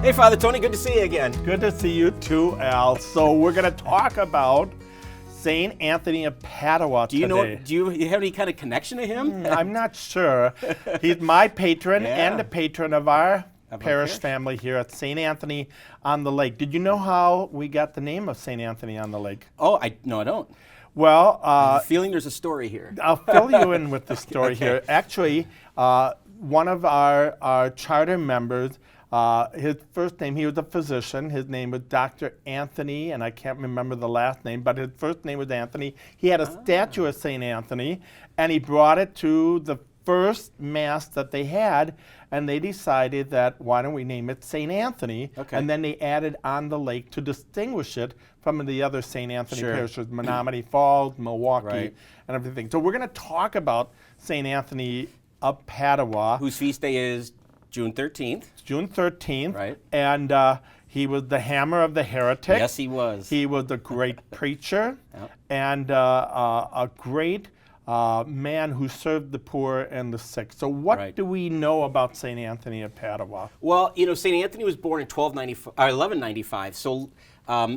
Hey, Father Tony, good to see you again. Good to see you too, Al. So we're going to talk about St. Anthony of Padua today. Do you have any kind of connection to him? I'm not sure. He's my patron Yeah. and the patron of our parish family here at St. Anthony on the Lake. Did you know how we got the name of St. Anthony on the Lake? Oh, no, I don't. Well, I have a feeling there's a story here. I'll fill you in with the story Okay. here. Actually, one of our charter members, his first name, he was a physician. His name was Dr. Anthony, and I can't remember the last name, but his first name was Anthony. He had a statue of St. Anthony, and he brought it to the first mass that they had, and they decided that why don't we name it St. Anthony? Okay. And then they added on the lake to distinguish it from the other St. Anthony Sure. parishes, Menominee Falls, Milwaukee, Right. and everything. So we're going to talk about St. Anthony of Padua. Whose feast day is June 13th. June 13th. Right. And he was the hammer of the heretics. Yes, he was. He was a great preacher Yep. and a great man who served the poor and the sick. So what Right. do we know about St. Anthony of Padua? Well, St. Anthony was born in 1195, so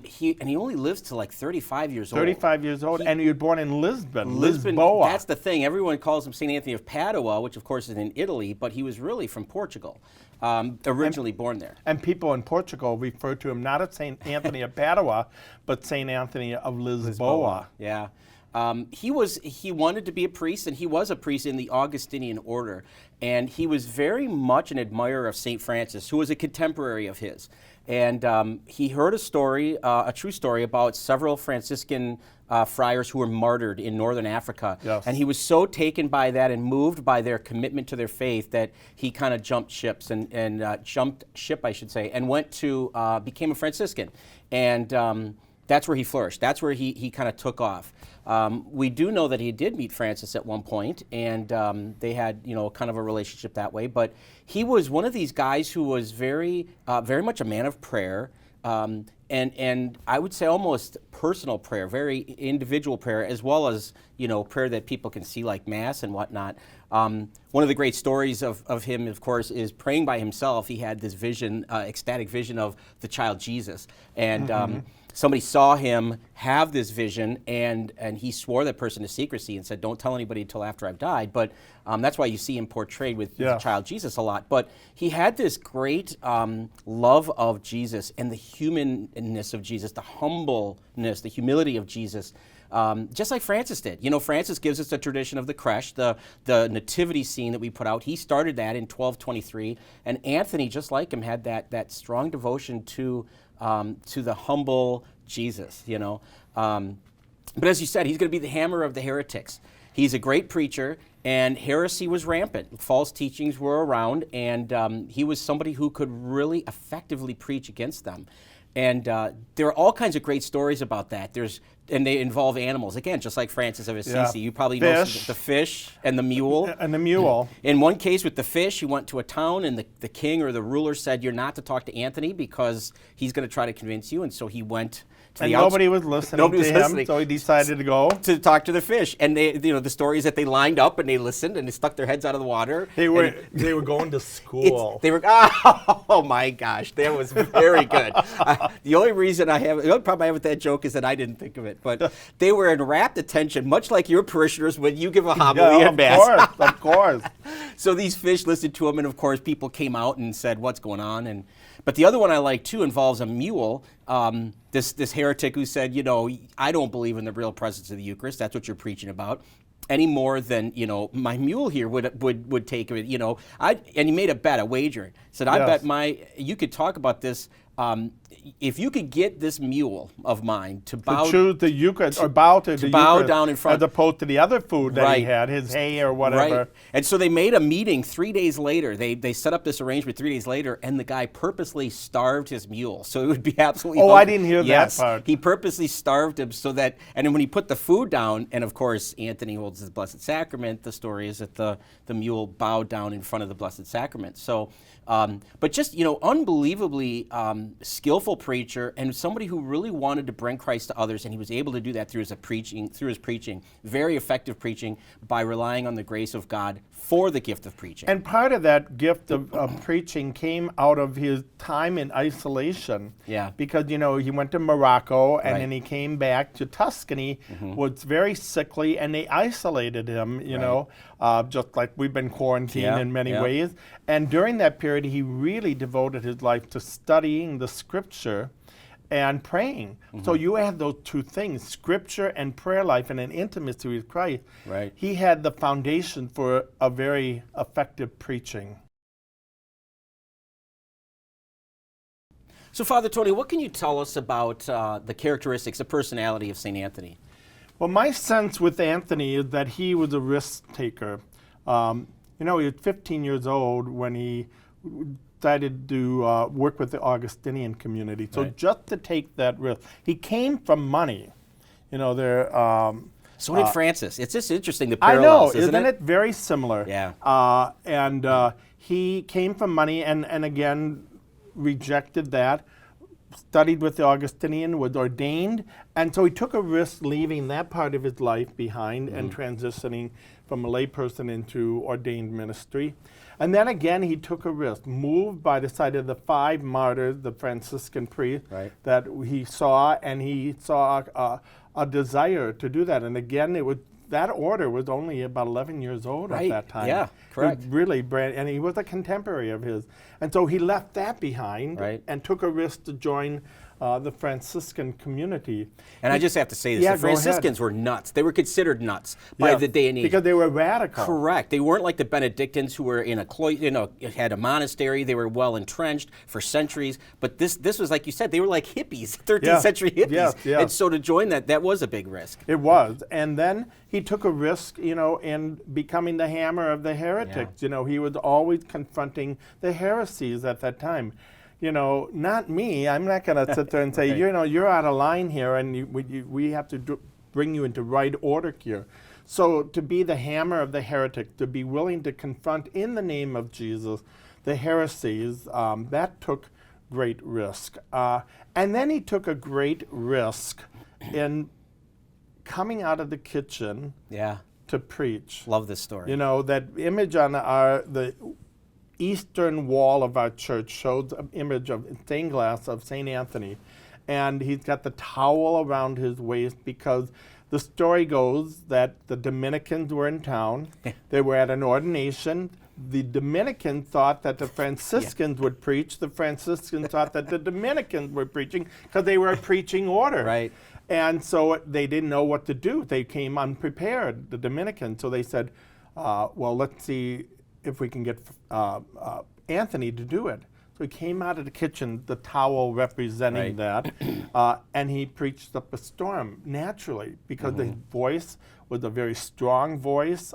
he only lives to like 35 years old. 35 years old, and he was born in Lisbon, Lisbon, Lisboa. that's the thing. Everyone calls him St. Anthony of Padua, which of course is in Italy, but he was really from Portugal, originally born there. And people in Portugal refer to him not as St. Anthony of Padua, but St. Anthony of Lisboa. Yeah. He wanted to be a priest, and he was a priest in the Augustinian order. And he was very much an admirer of St. Francis, who was a contemporary of his. And he heard a story, a true story, about several Franciscan friars who were martyred in northern Africa. Yes. And he was so taken by that and moved by their commitment to their faith that he kind of jumped ship, and went to, became a Franciscan. And that's where he flourished. That's where he kind of took off. We do know that he did meet Francis at one point, and they had, kind of a relationship that way. But he was one of these guys who was very much a man of prayer, and I would say almost personal prayer, very individual prayer, as well as prayer that people can see like Mass and whatnot. One of the great stories of him, of course, is praying by himself. He had this vision, ecstatic vision of the child Jesus, and somebody saw him have this vision, and he swore that person to secrecy and said, "Don't tell anybody until after I've died." But that's why you see him portrayed with the child Jesus a lot. But he had this great love of Jesus and the humanness of Jesus, the humbleness, the humility of Jesus. Just like Francis did. Francis gives us the tradition of the creche, the nativity scene that we put out. He started that in 1223, and Anthony, just like him, had that strong devotion to the humble Jesus. But as you said, he's going to be the hammer of the heretics. He's a great preacher, and heresy was rampant. False teachings were around, and he was somebody who could really effectively preach against them. And there are all kinds of great stories about that. And they involve animals. Again, just like Francis of Assisi. You probably know the fish and the mule. And the mule. In one case with the fish, he went to a town, and the king or the ruler said, "You're not to talk to Anthony because he's going to try to convince you." And so he went to the nobody was listening to him, so he decided to go to talk to the fish. And they, the story is that they lined up and they listened and they stuck their heads out of the water. They were going to school. Oh my gosh, that was very good. The only problem I have with that joke is that I didn't think of it, but they were in rapt attention, much like your parishioners when you give a homily at Mass. Of course. So these fish listened to him, and of course people came out and said, "What's going on?" But the other one I like too involves a mule. This heretic who said, "I don't believe in the real presence of the Eucharist. That's what you're preaching about. Any more than my mule here would take it. And he made a bet, a wager. Said, "I bet you could talk about this. If you could get this mule of mine to bow to choose the Eucharist or bow to the Eucharist down in front, as opposed to the other food that he had, his hay or whatever." Right. And so they made a meeting 3 days later. They set up this arrangement 3 days later, and the guy purposely starved his mule so it would be absolutely. Oh, I didn't hear that part. He purposely starved him so that, and then when he put the food down, and of course Anthony holds the Blessed Sacrament. The story is that the mule bowed down in front of the Blessed Sacrament. So, but just unbelievably skillful skillful preacher, and somebody who really wanted to bring Christ to others, and he was able to do that through his preaching, very effective preaching, by relying on the grace of God for the gift of preaching. And part of that gift of preaching came out of his time in isolation. Yeah. Because, he went to Morocco, and Right. then he came back to Tuscany, was very sickly, and they isolated him, just like we've been quarantined Yeah, in many yeah. ways. And during that period, he really devoted his life to studying the Scripture and praying. So you have those two things, Scripture and prayer life, and an intimacy with Christ. Right. He had the foundation for a very effective preaching. So, Father Tony, what can you tell us about the characteristics, the personality of St. Anthony? Well, my sense with Anthony is that he was a risk taker. He was 15 years old when he decided to work with the Augustinian community. So Right. just to take that risk, he came from money. So did Francis. It's just interesting, the I know, parallels, isn't it very similar? Yeah. And he came from money and again rejected that, studied with the Augustinian, was ordained, and so he took a risk leaving that part of his life behind and transitioning from a layperson into ordained ministry. And then again, he took a risk, moved by the sight of the 5 martyrs, the Franciscan priests, Right. that he saw, and he saw a desire to do that. And again, that order was only about 11 years old Right. at that time. Yeah, correct. It was really brand, and he was a contemporary of his. And so he left that behind Right. and took a risk to join the Franciscan community. And I just have to say this, Yeah, the go ahead. Franciscans were nuts. They were considered nuts by the day and age. Because they were radical. Correct. They weren't like the Benedictines who were in a had a monastery. They were well entrenched for centuries. But this was, like you said, they were like hippies, 13th century hippies. Yes, yes. And so to join that was a big risk. It was. And then he took a risk, in becoming the hammer of the heretics. He was always confronting the heresies at that time. Not me. I'm not going to sit there and say, Right. You're out of line here, and we have to bring you into right order here. So to be the hammer of the heretic, to be willing to confront in the name of Jesus the heresies, that took great risk. And then he took a great risk in coming out of the kitchen Yeah. to preach. Love this story. That image on the eastern wall of our church shows an image of stained glass of St. Anthony. And he's got the towel around his waist because the story goes that the Dominicans were in town. They were at an ordination. The Dominicans thought that the Franciscans would preach. The Franciscans thought that the Dominicans were preaching because they were a preaching order. Right. And so they didn't know what to do. They came unprepared, the Dominicans. So they said, well, let's see if we can get Anthony to do it. So he came out of the kitchen, the towel representing that, and he preached up a storm naturally because his voice was a very strong voice.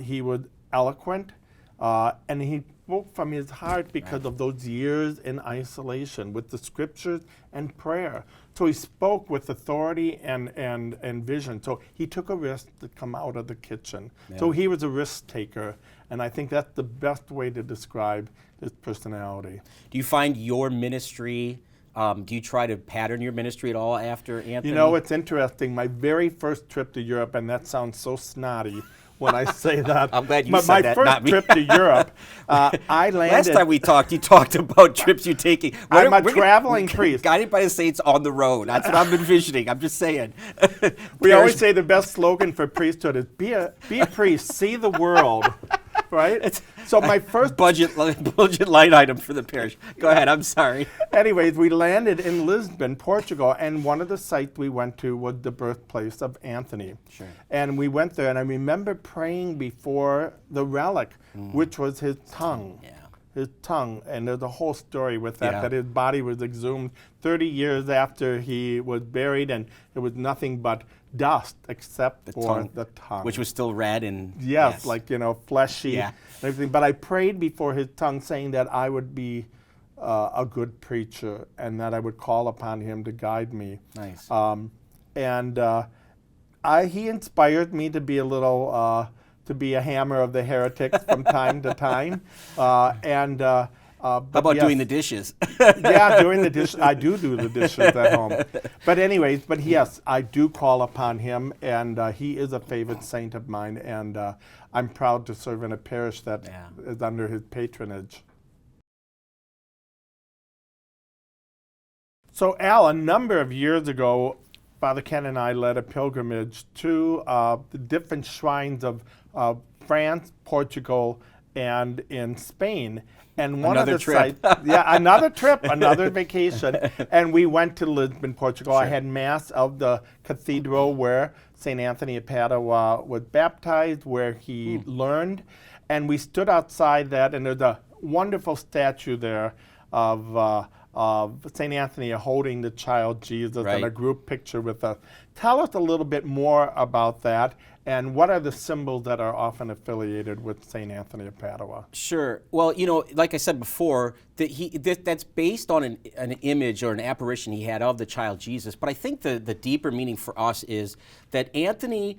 He was eloquent, and he spoke from his heart because of those years in isolation with the scriptures and prayer. So he spoke with authority and vision. So he took a risk to come out of the kitchen. Yeah. So he was a risk taker, and I think that's the best way to describe his personality. Do you find your ministry, do you try to pattern your ministry at all after Anthony? It's interesting. My very first trip to Europe, and that sounds so snotty when I say that. I'm glad you but said my that, first not me. trip to Europe, I landed. Last time we talked, you talked about trips you're taking. I'm a traveling priest. Guided by the saints on the road. That's what I'm envisioning. I'm just saying. We always say the best slogan for priesthood is be a priest, see the world, right? So my first budget line item for the parish. Go ahead. I'm sorry. Anyways, we landed in Lisbon, Portugal, and one of the sites we went to was the birthplace of Anthony. Sure. And we went there, and I remember praying before the relic, which was his tongue. Yeah. His tongue, and there's a whole story with that, Yeah. that his body was exhumed 30 years after he was buried, and it was nothing but dust except for the tongue. Which was still red and Yes, like, fleshy Yeah. and everything. But I prayed before his tongue saying that I would be a good preacher and that I would call upon him to guide me. Nice. He inspired me to be a little, to be a hammer of the heretics from time to time. How about doing the dishes? Yeah, doing the dish. I do the dishes at home. But anyways, but yes, I do call upon him, and he is a favorite saint of mine, and I'm proud to serve in a parish that is under his patronage. So Al, a number of years ago, Father Ken and I led a pilgrimage to the different shrines of France, Portugal, and in Spain. And one Another of the trip. sites, another trip, another vacation. And we went to Lisbon, Portugal. Sure. I had Mass of the cathedral where St. Anthony of Padua was baptized, where he learned. And we stood outside that, and there's a wonderful statue there of St. Anthony holding the child Jesus and a group picture with us. Tell us a little bit more about that, and what are the symbols that are often affiliated with St. Anthony of Padua? Sure. Well, you know, like I said before, that's based on an image or an apparition he had of the child Jesus. But I think the deeper meaning for us is that Anthony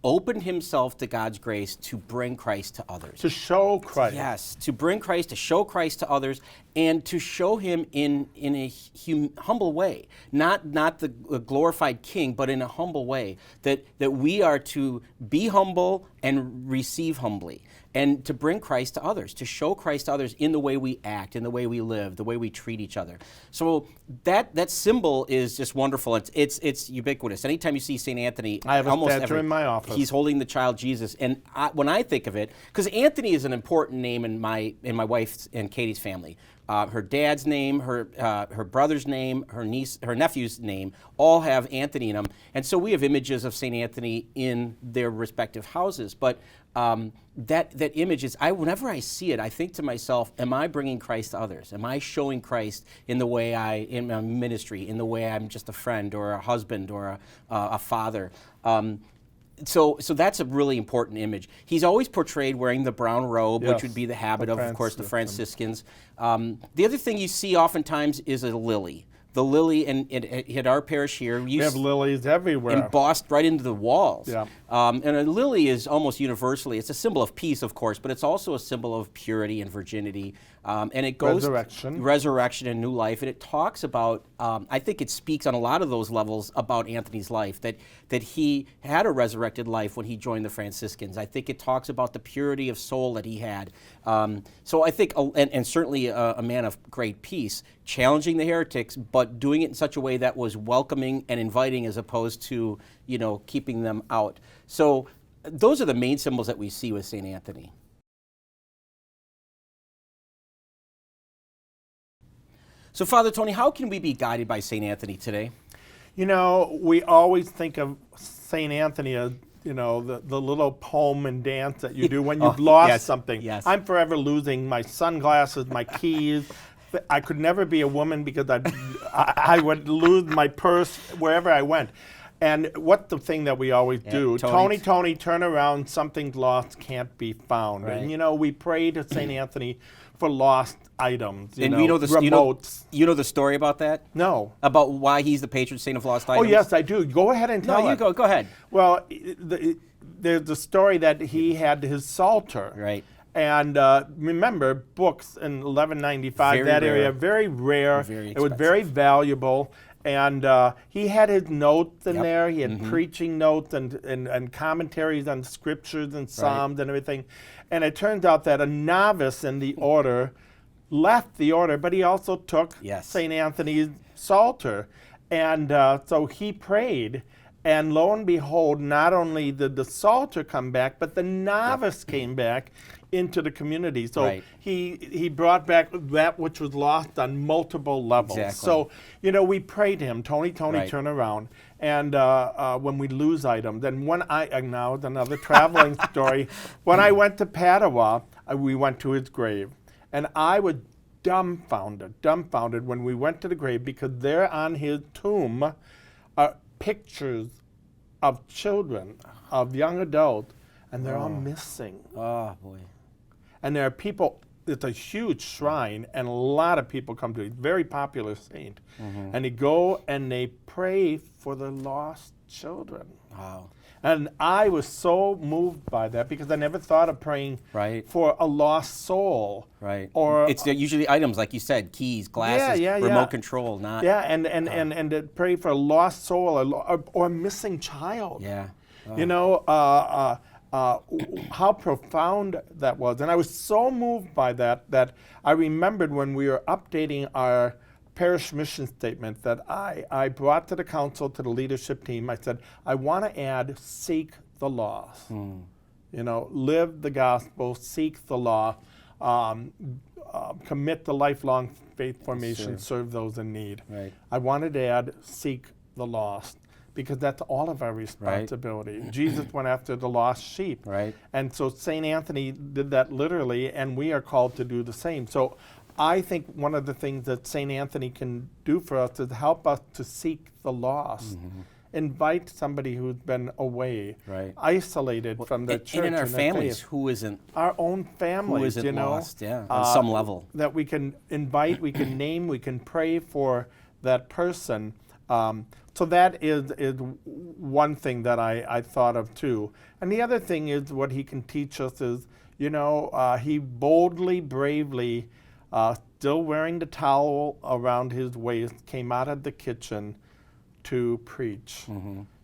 opened himself to God's grace to bring Christ to others. To show Christ. Yes, to bring Christ, to show Christ to others, and to show him in a humble way. Not the glorified king, but in a humble way. That we are to be humble and receive humbly. And to bring Christ to others, to show Christ to others in the way we act, in the way we live, the way we treat each other. So that symbol is just wonderful. It's ubiquitous. Anytime you see St. Anthony, I have a statue in my office. He's holding the child Jesus. And when I think of it, because Anthony is an important name in my wife's and Katie's family. Her dad's name, her brother's name, her nephew's name, all have Anthony in them. And so we have images of St. Anthony in their respective houses. But that image is, whenever I see it, I think to myself, am I bringing Christ to others? Am I showing Christ in the way in my ministry, in the way I'm just a friend or a husband or a father? So that's a really important image. He's always portrayed wearing the brown robe, which would be the habit of course, the Franciscans. The other thing you see oftentimes is a lily. The lily, and at our parish here, we have lilies everywhere. Embossed right into the walls. Yeah. And a lily is almost universally, it's a symbol of peace, of course, but it's also a symbol of purity and virginity. And it goes resurrection and new life. And it talks about, I think it speaks on a lot of those levels about Anthony's life, that he had a resurrected life when he joined the Franciscans. I think it talks about the purity of soul that he had. So I think, and certainly a man of great peace, challenging the heretics, but doing it in such a way that was welcoming and inviting as opposed to, keeping them out. So those are the main symbols that we see with St. Anthony. So, Father Tony, how can we be guided by St. Anthony today? We always think of St. Anthony as, the little poem and dance that you do when you've lost something. Yes. I'm forever losing my sunglasses, my keys. I could never be a woman because I would lose my purse wherever I went. And what's the thing that we always do? Tony, turn around, something's lost, can't be found. Right. And, we pray to St. Anthony for lost items, and remotes. You know the story about that? No. About why he's the patron saint of lost items? Oh, yes, I do. Go ahead and tell it. No, you go ahead. Well, there's the story that he had his Psalter. Right. And remember, books in 1195, area, very rare. It was very valuable. And he had his notes in there. He had preaching notes and commentaries on scriptures and psalms and everything. And it turns out that a novice in the order left the order, but he also took St. Anthony's Psalter. And so he prayed. And lo and behold, not only did the Psalter come back, but the novice came back into the community. So he brought back that which was lost on multiple levels. Exactly. So, we prayed to him, Tony, turn around. And when we lose items, then now it's another traveling story. When I went to Padua, we went to his grave. And I was dumbfounded when we went to the grave, because there on his tomb are pictures of children, of young adults, and they're all missing. Oh, boy. And there are people, it's a huge shrine, and a lot of people come to it. Very popular saint. And they go and they pray for the lost children. Wow. And I was so moved by that because I never thought of praying Right. for a lost soul. Right. Or It's usually items, like you said, keys, glasses, remote control, not. Yeah, and to pray for a lost soul or a missing child. Yeah. You know, how profound that was. And I was so moved by that I remembered when we were updating our parish mission statement that I brought to the council, to the leadership team. I said, I want to add, seek the lost. You know, live the gospel, seek the law, commit to lifelong faith formation, serve those in need. Right. I wanted to add, seek the lost, because that's all of our responsibility. Right. Jesus went after the lost sheep. Right. And so St. Anthony did that literally, and we are called to do the same. So I think one of the things that St. Anthony can do for us is help us to seek the lost. Invite somebody who's been away, isolated from the church. And in our families, who isn't? Our own families, who isn't you know, lost, on some level. That we can invite, we can name, we can pray for that person. So that is one thing that I thought of too. And the other thing is what he can teach us is, you know, he boldly, bravely, still wearing the towel around his waist, came out of the kitchen to preach,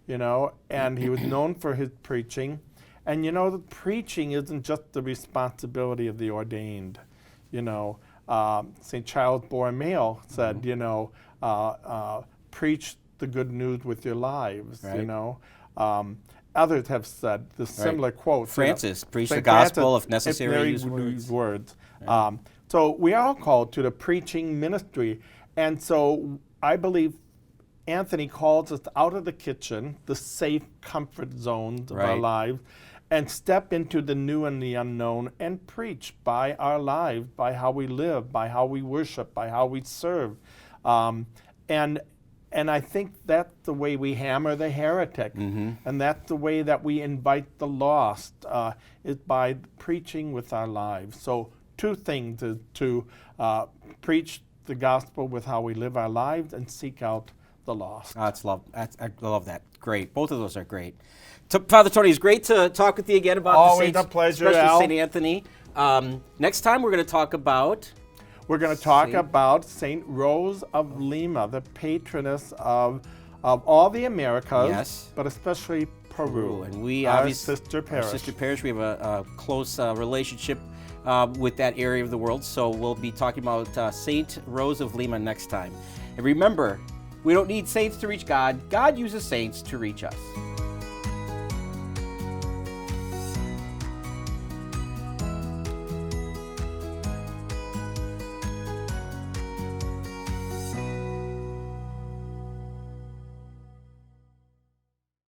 you know, and he was known for his preaching. And, you know, the preaching isn't just the responsibility of the ordained. You know, St. Charles Borromeo said, you know, preach the good news with your lives, you know. Others have said the similar quote. Francis, preach St. the gospel, Francis, if necessary, use words. So we are all called to the preaching ministry. And so I believe Anthony calls us out of the kitchen, the safe comfort zones of our lives, and step into the new and the unknown and preach by our lives, by how we live, by how we worship, by how we serve. And I think that's the way we hammer the heretic. And that's the way that we invite the lost, is by preaching with our lives. So 2 things is to preach the gospel with how we live our lives and seek out the lost. I love that. Great. Both of those are great. Father Tony, it's great to talk with you again about Always the saints, a pleasure, especially Al. St. Anthony. Next time we're going to talk about... We're going to talk about St. Rose of Lima, the patroness of all the Americas, but especially Peru. And we our sister parish. Our sister parish. We have a close relationship with that area of the world, so we'll be talking about St. Rose of Lima next time. And remember, we don't need saints to reach God. God uses saints to reach us.